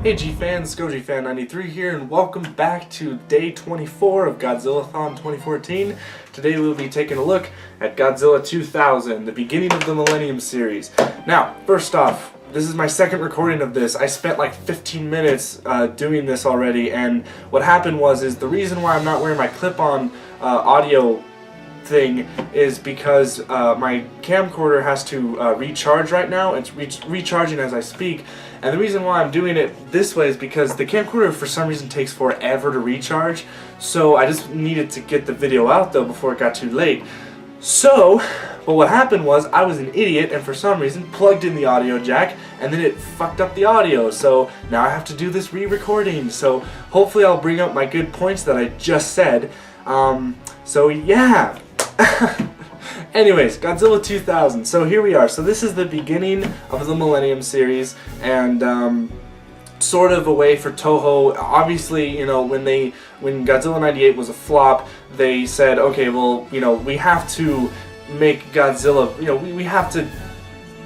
Hey G-Fans, GojiFan93 here, and welcome back to day 24 of Godzilla-thon 2014. Today we'll be taking a look at Godzilla 2000, the beginning of the Millennium series. Now, first off, this is my second recording of this. I spent like 15 minutes doing this already, and what happened is the reason why I'm not wearing my clip-on audio thing is because my camcorder has to recharge right now. It's recharging as I speak, and the reason why I'm doing it this way is because the camcorder for some reason takes forever to recharge, so I just needed to get the video out though before it got too late. But what happened was I was an idiot and for some reason plugged in the audio jack and then it fucked up the audio, so now I have to do this re-recording. So hopefully I'll bring up my good points that I just said. So yeah. Anyways, Godzilla 2000. So here we are. So this is the beginning of the Millennium series, and sort of a way for Toho. Obviously, you know, when Godzilla 98 was a flop, they said, okay, well, you know, we have to make Godzilla, you know, we have to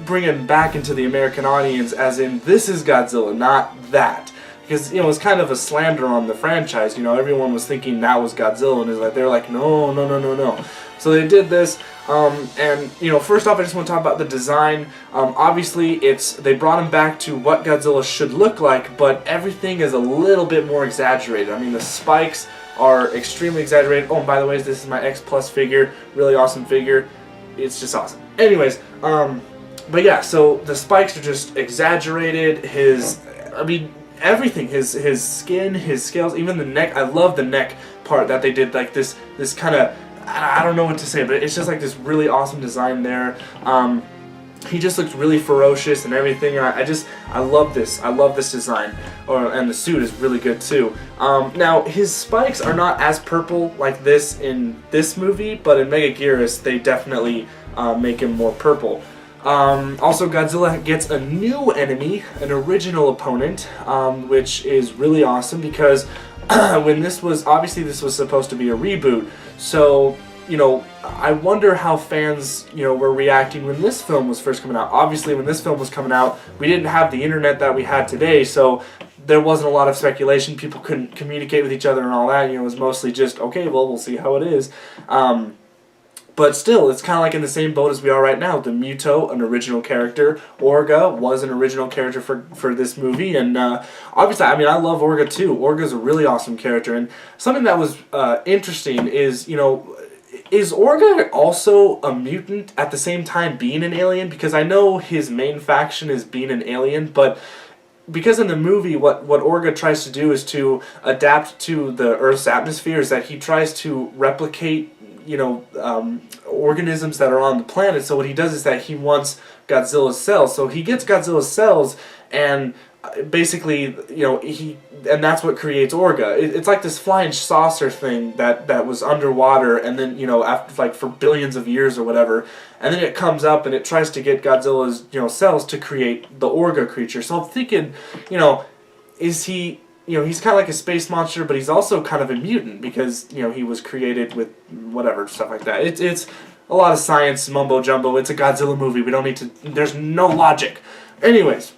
bring him back into the American audience, as in this is Godzilla, not that. Because, you know, it was kind of a slander on the franchise. You know, everyone was thinking that was Godzilla, and they're like, no, no, no, no, no. So they did this, and, you know, first off, I just want to talk about the design. Obviously, they brought him back to what Godzilla should look like, but everything is a little bit more exaggerated. I mean, the spikes are extremely exaggerated. Oh, and by the way, this is my X Plus figure. Really awesome figure. It's just awesome. Anyways, but yeah, so the spikes are just exaggerated. Everything, his skin, his scales, even the neck. I love the neck part that they did, like this kind of, I don't know what to say, but it's just like this really awesome design there. He just looks really ferocious and everything. I love this. I love this design. And the suit is really good too. Now his spikes are not as purple like this in this movie, but in Megaguirus they definitely make him more purple. Also, Godzilla gets a new enemy, an original opponent, which is really awesome because when this was supposed to be a reboot, so, you know, I wonder how fans, you know, were reacting when this film was first coming out. Obviously, when this film was coming out, we didn't have the internet that we had today, so there wasn't a lot of speculation. People couldn't communicate with each other and all that. You know, it was mostly just, okay, well, we'll see how it is. But still, it's kind of like in the same boat as we are right now. The Muto, an original character. Orga was an original character for this movie. And obviously, I mean, I love Orga too. Orga's a really awesome character. And something that was interesting is, you know, is Orga also a mutant at the same time being an alien? Because I know his main faction is being an alien, but because in the movie what Orga tries to do is to adapt to the Earth's atmosphere, is that he tries to replicate, you know, organisms that are on the planet. So what he does is that he wants Godzilla's cells. So he gets Godzilla's cells, and basically, you know, and that's what creates Orga. It's like this flying saucer thing that was underwater, and then, you know, after like for billions of years or whatever, and then it comes up and it tries to get Godzilla's, you know, cells to create the Orga creature. So I'm thinking, you know, is he? You know, he's kind of like a space monster, but he's also kind of a mutant because, you know, he was created with whatever, stuff like that. It's a lot of science, mumbo-jumbo. It's a Godzilla movie. We don't need to, there's no logic. Anyways,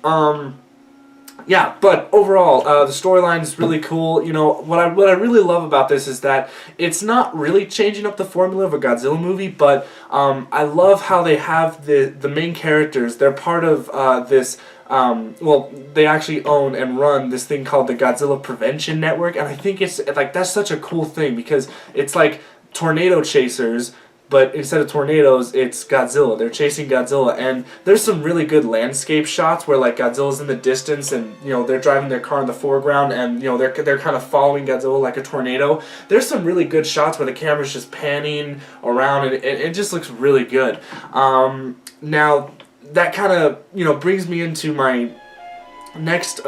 yeah, but overall, the storyline is really cool. You know, what I really love about this is that it's not really changing up the formula of a Godzilla movie, but I love how they have the main characters. They're part of this. Well, they actually own and run this thing called the Godzilla Prevention Network, and I think it's like that's such a cool thing because it's like tornado chasers, but instead of tornadoes, it's Godzilla. They're chasing Godzilla, and there's some really good landscape shots where like Godzilla's in the distance, and, you know, they're driving their car in the foreground, and, you know, they're kind of following Godzilla like a tornado. There's some really good shots where the camera's just panning around, and it just looks really good. Now, that kind of, you know, brings me into my next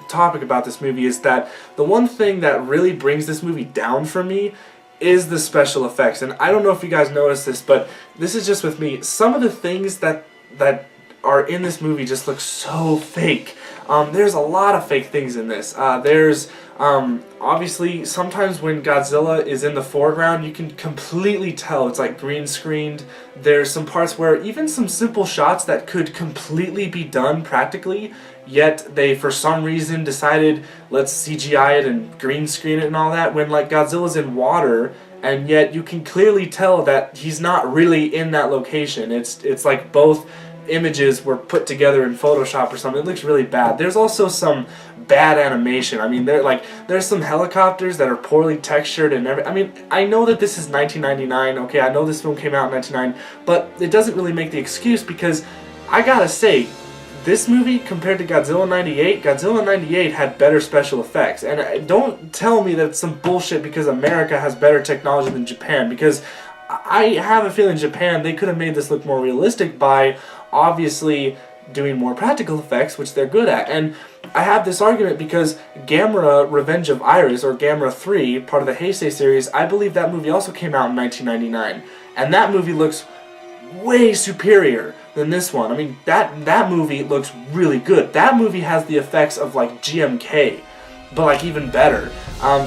topic about this movie, is that the one thing that really brings this movie down for me is the special effects. And I don't know if you guys noticed this, but this is just with me. Some of the things that are in this movie just look so fake. there's a lot of fake things in this. There's obviously sometimes when Godzilla is in the foreground, you can completely tell it's like green screened. There's some parts where even some simple shots that could completely be done practically, yet they for some reason decided let's CGI it and green screen it and all that, when like Godzilla's in water, and yet you can clearly tell that he's not really in that location. It's like both images were put together in Photoshop or something. It looks really bad. There's also some bad animation. I mean, there's some helicopters that are poorly textured and I mean, I know that this is 1999. Okay, I know this film came out in 1999, but it doesn't really make the excuse, because I gotta say, this movie compared to Godzilla 98, Godzilla 98 had better special effects. And don't tell me that it's some bullshit because America has better technology than Japan, because I have a feeling Japan, they could have made this look more realistic by obviously doing more practical effects, which they're good at. And I have this argument because Gamera Revenge of Iris, or Gamera 3, part of the Heisei series, I believe that movie also came out in 1999. And that movie looks way superior than this one. I mean, that movie looks really good. That movie has the effects of like GMK, but like even better.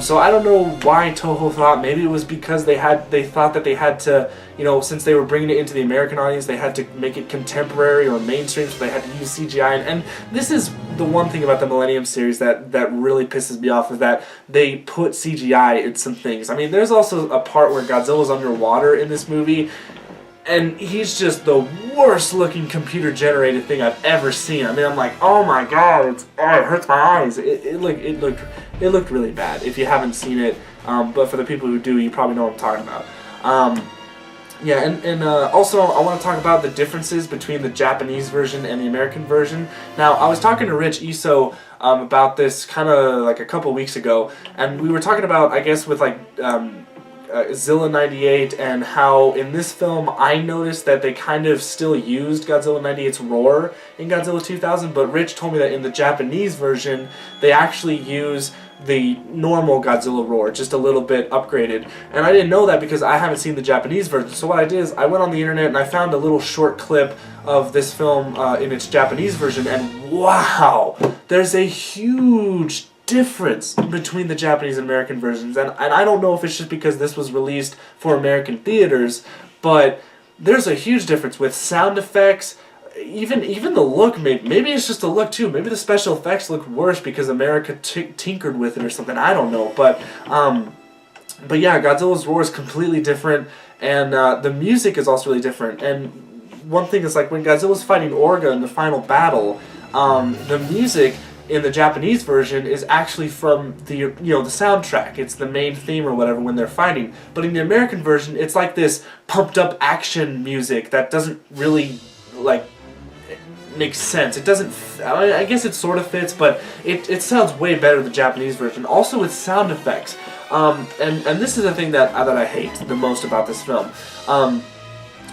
So I don't know why Toho thought, maybe it was because they thought that they had to, you know, since they were bringing it into the American audience, they had to make it contemporary or mainstream, so they had to use CGI. And this is the one thing about the Millennium series that really pisses me off, is that they put CGI in some things. I mean, there's also a part where Godzilla's underwater in this movie, and he's just the worst looking computer generated thing I've ever seen. I mean, I'm like, oh my god, it hurts my eyes. It looked really bad if you haven't seen it, but for the people who do, you probably know what I'm talking about. Yeah, and also I want to talk about the differences between the Japanese version and the American version. Now, I was talking to Rich Iso about this kind of like a couple weeks ago, and we were talking about, I guess, with like Zilla 98, and how in this film I noticed that they kind of still used Godzilla 98's roar in Godzilla 2000, but Rich told me that in the Japanese version they actually use the normal Godzilla roar, just a little bit upgraded. And I didn't know that because I haven't seen the Japanese version. So what I did is I went on the internet and I found a little short clip of this film in its Japanese version, and wow, there's a huge difference between the Japanese and American versions. And I don't know if it's just because this was released for American theaters, but there's a huge difference with sound effects. Even the look, maybe it's just the look too. Maybe the special effects look worse because America tinkered with it or something. I don't know, but yeah, Godzilla's roar is completely different, and the music is also really different. And one thing is, like, when Godzilla's fighting Orga in the final battle, the music in the Japanese version is actually from the the soundtrack. It's the main theme or whatever when they're fighting. But in the American version, it's like this pumped up action music that doesn't really like makes sense. It doesn't, I guess it sort of fits, but it sounds way better the Japanese version. Also with sound effects, and this is the thing that I hate the most about this film.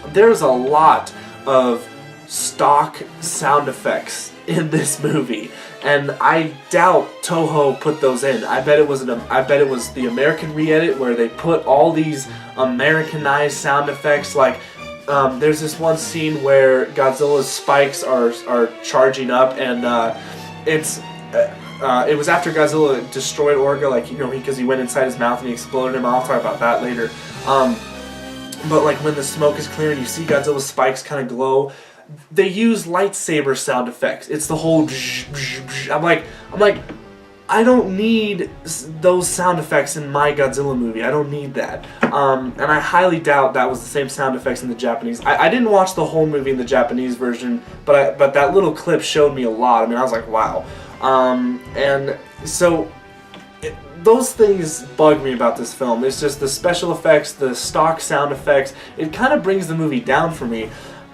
There's a lot of stock sound effects in this movie, and I doubt Toho put those in. I bet it was the American re-edit where they put all these Americanized sound effects. Like there's this one scene where Godzilla's spikes are charging up, and it was after Godzilla destroyed Orga, like, because he went inside his mouth and he exploded him. I'll talk about that later. But like when the smoke is clearing, you see Godzilla's spikes kind of glow. They use lightsaber sound effects. It's the whole bzz, bzz, bzz. I'm like, I don't need those sound effects in my Godzilla movie. I don't need that. And I highly doubt that was the same sound effects in the Japanese. I didn't watch the whole movie in the Japanese version, but that little clip showed me a lot. I mean, I was like, wow. And so those things bug me about this film. It's just the special effects, the stock sound effects. It kind of brings the movie down for me.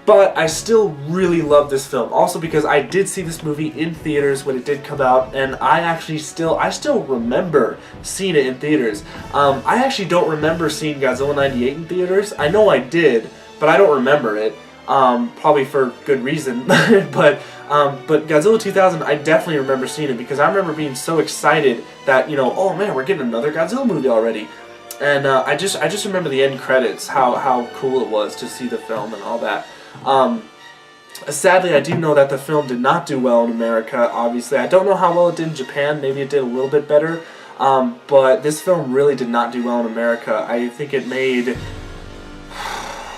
But I still really love this film. Also because I did see this movie in theaters when it did come out, and I still remember seeing it in theaters. I actually don't remember seeing Godzilla 98 in theaters. I know I did, but I don't remember it. Probably for good reason. but Godzilla 2000, I definitely remember seeing it because I remember being so excited that, oh man, we're getting another Godzilla movie already. And I just remember the end credits, how cool it was to see the film and all that. Sadly, I do know that the film did not do well in America, obviously. I don't know how well it did in Japan. Maybe it did a little bit better. But this film really did not do well in America. I think it made...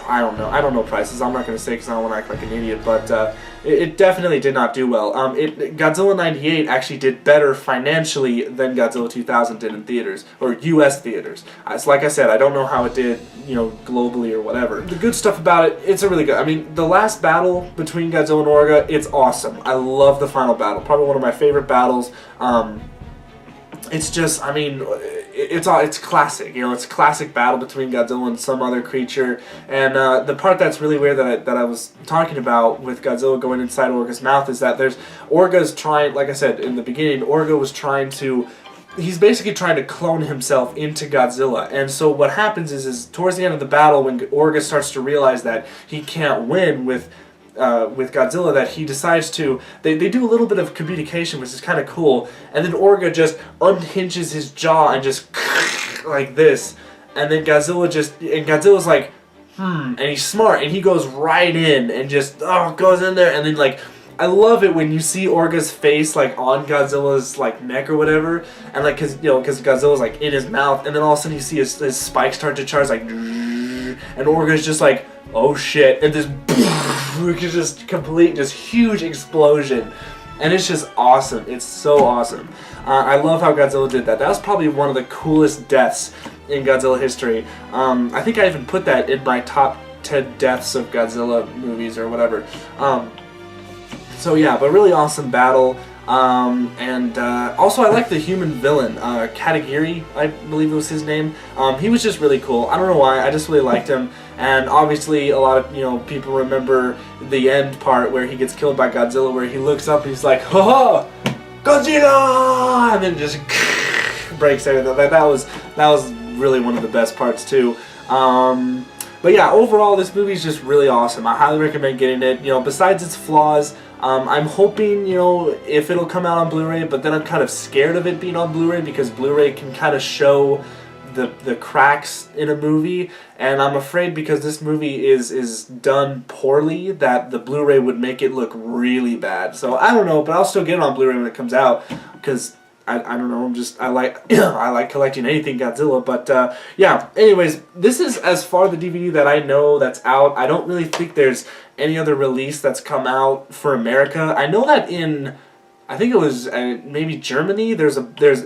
I don't know. I don't know prices. I'm not going to say because I don't want to act like an idiot. But it definitely did not do well. Godzilla '98 actually did better financially than Godzilla 2000 did in theaters, or U.S. theaters. So like I said, I don't know how it did, globally or whatever. The good stuff about it, it's a really good... I mean, the last battle between Godzilla and Orga, it's awesome. I love the final battle. Probably one of my favorite battles. It's just, I mean, it's classic. It's a classic battle between Godzilla and some other creature. And the part that's really weird that I was talking about with Godzilla going inside Orga's mouth is that Orga's trying, like I said in the beginning, Orga was trying to... He's basically trying to clone himself into Godzilla. And so what happens is towards the end of the battle, when Orga starts to realize that he can't win with Godzilla, that he decides to... They do a little bit of communication, which is kind of cool, and then Orga just unhinges his jaw and just like this, and then Godzilla's like, and he's smart, and he goes right in and just goes in there, and then like... I love it when you see Orga's face like on Godzilla's like neck or whatever, and like because Godzilla's like in his mouth, and then all of a sudden you see his spikes start to charge like, and Orga's just like, oh shit, and this just huge explosion, and it's just awesome. It's so awesome. I love how Godzilla did that. That was probably one of the coolest deaths in Godzilla history. I think I even put that in my top 10 deaths of Godzilla movies or whatever. So yeah, but really awesome battle, and also I like the human villain, Katagiri, I believe was his name. He was just really cool. I don't know why, I just really liked him, and obviously a lot of people remember the end part where he gets killed by Godzilla, where he looks up and he's like, "Ha ha, Godzilla!" and then just breaks everything. That was really one of the best parts too. But yeah, overall this movie is just really awesome. I highly recommend getting it. Besides its flaws, I'm hoping, if it'll come out on Blu-ray, but then I'm kind of scared of it being on Blu-ray because Blu-ray can kind of show the cracks in a movie, and I'm afraid because this movie is done poorly that the Blu-ray would make it look really bad. So I don't know, but I'll still get it on Blu-ray when it comes out because I don't know, I like I like collecting anything Godzilla, but yeah, anyways, this is as far the DVD that I know that's out. I don't really think there's any other release that's come out for America. I know that in, I think it was maybe Germany, there's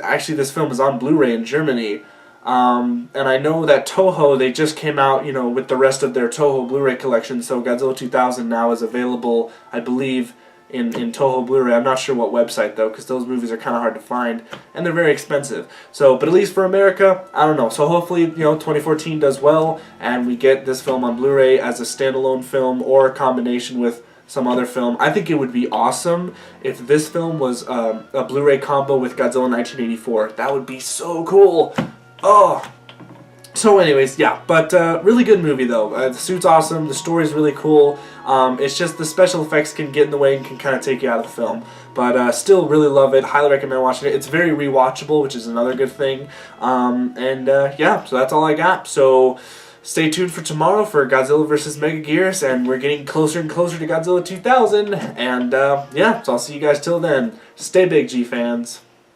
actually, this film is on Blu-ray in Germany, and I know that Toho, they just came out, with the rest of their Toho Blu-ray collection, so Godzilla 2000 now is available, I believe, in Toho Blu-ray. I'm not sure what website though, because those movies are kind of hard to find and they're very expensive. So, but at least for America, I don't know. So hopefully, 2014 does well and we get this film on Blu-ray as a standalone film or a combination with some other film. I think it would be awesome if this film was a Blu-ray combo with Godzilla 1984. That would be so cool. Oh. So anyways, yeah, but really good movie though. The suit's awesome, the story's really cool. It's just the special effects can get in the way and can kind of take you out of the film. But still really love it, highly recommend watching it. It's very rewatchable, which is another good thing. Yeah, so that's all I got. So stay tuned for tomorrow for Godzilla vs. Megagearus, and we're getting closer and closer to Godzilla 2000. And yeah, so I'll see you guys till then. Stay big, G-fans.